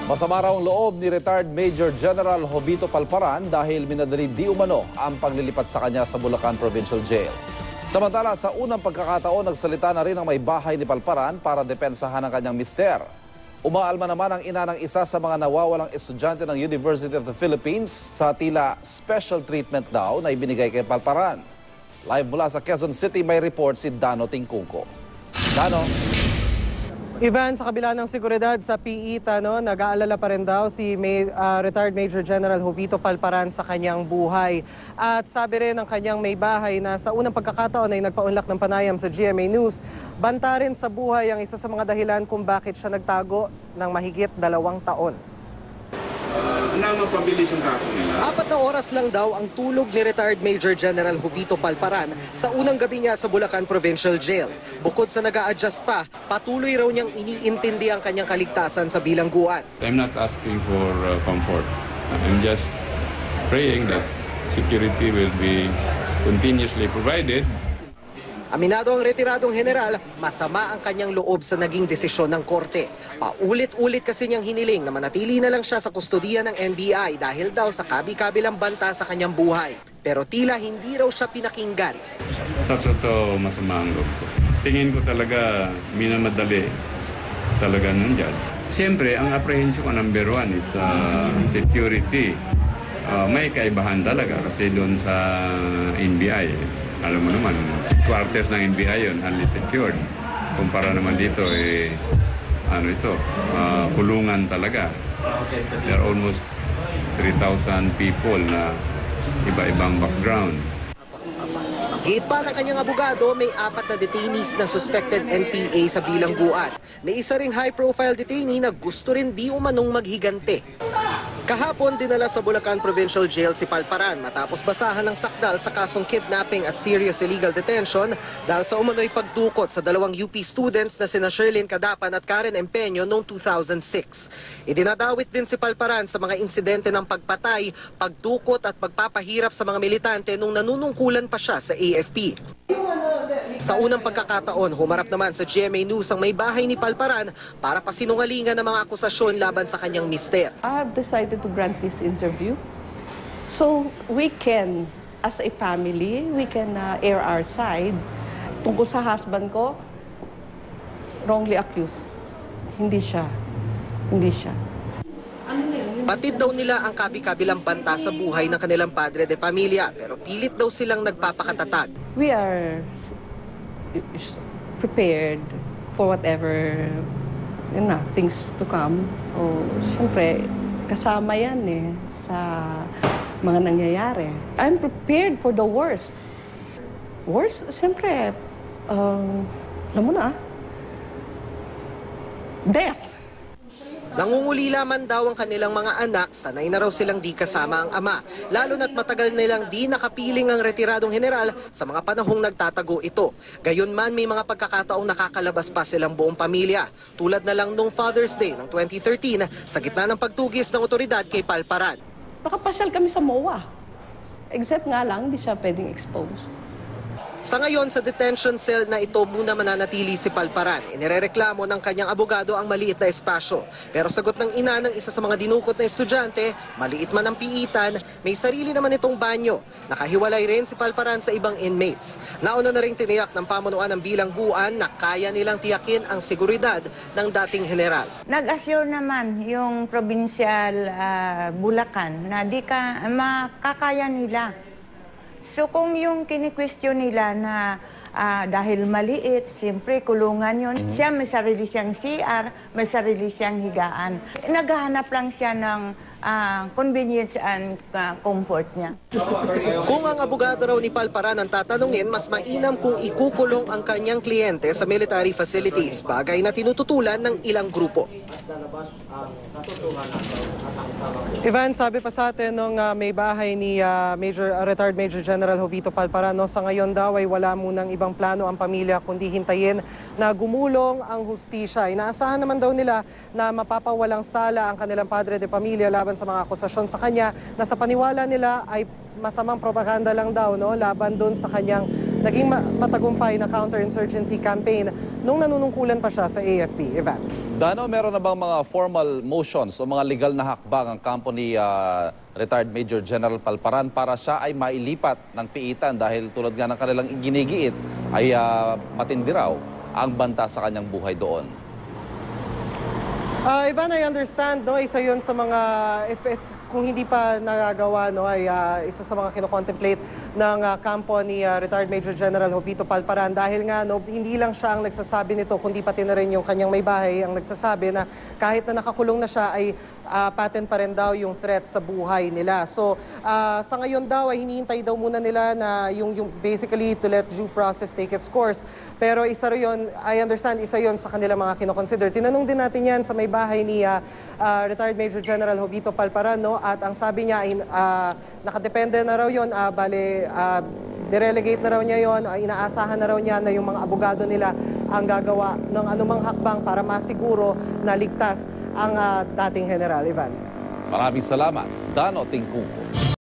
Masama raw ang loob ni retired Major General Jovito Palparan dahil minadali di umano ang paglilipat sa kanya sa Bulacan Provincial Jail. Samantala, sa unang pagkakataon, nagsalita na rin ang may bahay ni Palparan para depensahan ang kanyang mister. Umaalma naman ang ina ng isa sa mga nawawalang estudyante ng University of the Philippines sa tila special treatment daw na ibinigay kay Palparan. Live mula sa Quezon City, may report si Dano Tingkungko. Dano? Ivan, sa kabila ng seguridad sa PE, nag-aalala pa rin daw si retired Major General Jovito Palparan sa kanyang buhay. At sabi rin ng kanyang may bahay na sa unang pagkakataon ay nagpaunlak ng panayam sa GMA News. Banta rin sa buhay ang isa sa mga dahilan kung bakit siya nagtago ng mahigit 2 taon. Ano mapabilis yung kaso nila? 4 na oras lang daw ang tulog ni retired Major General Jovito Palparan sa unang gabi niya sa Bulacan Provincial Jail. Bukod sa nag-a-adjust pa, patuloy raw niyang iniintindi ang kanyang kaligtasan sa bilangguan. I'm not asking for comfort. I'm just praying that security will be continuously provided. Aminado ang retiradong general, masama ang kanyang loob sa naging desisyon ng korte. Paulit-ulit kasi niyang hiniling na manatili na lang siya sa kustodiya ng NBI dahil daw sa kabi-kabilang banta sa kanyang buhay. Pero tila hindi raw siya pinakinggan. Sa totoo, masama ang loob ko. Tingin ko talaga minamadali talaga ng judge. Siyempre, ang apprehension ko number 1 is security. May kaibahan talaga kasi doon sa NBI. Alam mo naman, quarters ng NBI yun, highly secured. Kumpara naman dito, kulungan talaga. There are almost 3,000 people na iba-ibang background. Gate pa ng kanyang abogado, may 4 na detainees na suspected NPA sa bilangguan. May isa ring high-profile detainee na gusto rin di umanong maghigante. Kahapon, dinala sa Bulacan Provincial Jail si Palparan matapos basahan ng sakdal sa kasong kidnapping at serious illegal detention dahil sa umano'y pagdukot sa 2 UP students na sina Sherlyn Cadapan at Karen Empeño noong 2006. Idinadawit din si Palparan sa mga insidente ng pagpatay, pagdukot at pagpapahirap sa mga militante nung nanunungkulan pa siya sa AFP. Sa unang pagkakataon, humarap naman sa GMA News ang may bahay ni Palparan para pasinungalingan ng mga akusasyon laban sa kanyang mister. I have decided to grant this interview so we can, as a family, we can air our side. Tungkol sa husband ko, wrongly accused. Hindi siya. Batid daw nila ang kabi-kabilang banta sa buhay ng kanilang padre de pamilya, pero pilit daw silang nagpapakatatag. We are prepared for whatever things to come. So, siyempre, kasama yan sa mga nangyayari. I'm prepared for the worst. Worst, siyempre, alam mo na, death. Nangungulila man daw ang kanilang mga anak, sanay na raw silang di kasama ang ama. Lalo na't matagal nilang di nakapiling ang retiradong general sa mga panahong nagtatago ito. Gayunman may mga pagkakataong nakakalabas pa silang buong pamilya. Tulad na lang nung Father's Day ng 2013 sa gitna ng pagtugis ng otoridad kay Palparan. Nakapasyal kami sa MOA. Except nga lang, hindi siya pwedeng exposed. Sa ngayon, sa detention cell na ito muna mananatili si Palparan. Inirereklamo ng kanyang abogado ang maliit na espasyo. Pero sagot ng ina ng isa sa mga dinukot na estudyante, maliit man ang piitan, may sarili naman itong banyo. Nakahiwalay rin si Palparan sa ibang inmates. Nauna na rin tiniyak ng pamunuan ng bilangguan na kaya nilang tiyakin ang seguridad ng dating general. Nag-assure naman yung provincial Bulacan na makakaya nila. So kung yung kini-question nila na dahil maliit, siyempre kulungan yun. Siya may sarili siyang CR, may sarili siyang higaan. Naghahanap lang siya ng convenience and comfort niya. Kung ang abogado raw ni Palparan ang tatanungin, mas mainam kung ikukulong ang kanyang kliyente sa military facilities, bagay na tinututulan ng ilang grupo. Ivan, sabi pa sa atin nung may bahay ni retired Major General Jovito Palparan, sa ngayon daw ay wala munang ibang plano ang pamilya kundi hintayin na gumulong ang hustisya. Inaasahan naman daw nila na mapapawalang sala ang kanilang padre de pamilya laban sa mga akusasyon sa kanya na sa paniwala nila ay masamang propaganda lang daw laban doon sa kanyang naging matagumpay na counterinsurgency campaign nung nanunungkulan pa siya sa AFP. Ivan. Dano, meron na bang mga formal motions o mga legal na hakbang ang kampo ni retired Major General Palparan para siya ay mailipat ng piitan dahil tulad nga ng kanilang ginigiit ay matindi raw ang banta sa kanyang buhay doon? Ivan, I understand, no, isa yun sa mga, if kung hindi pa nagagawa, no, ay isa sa mga kinocontemplate ng kampo ni retired Major General Jovito Palparan dahil nga, no, hindi lang siya ang nagsasabi nito, kundi pati na rin yung kanyang may bahay ang nagsasabi na kahit na nakakulong na siya ay patent pa rin daw yung threat sa buhay nila. So, sa ngayon daw ay hinihintay daw muna nila na yung basically to let due process take its course. Pero isa rin, I understand, isa yon sa kanila mga kinoconsider. Tinanong din natin yan sa may bahay ni retired Major General Jovito Palparan, no? At ang sabi niya ay nakadepende na raw yun, nirelegate na raw niya yun, inaasahan na raw niya na yung mga abogado nila ang gagawa ng anumang hakbang para masiguro na ligtas ang dating General. Ivan. Maraming salamat, Dano Tingkungko.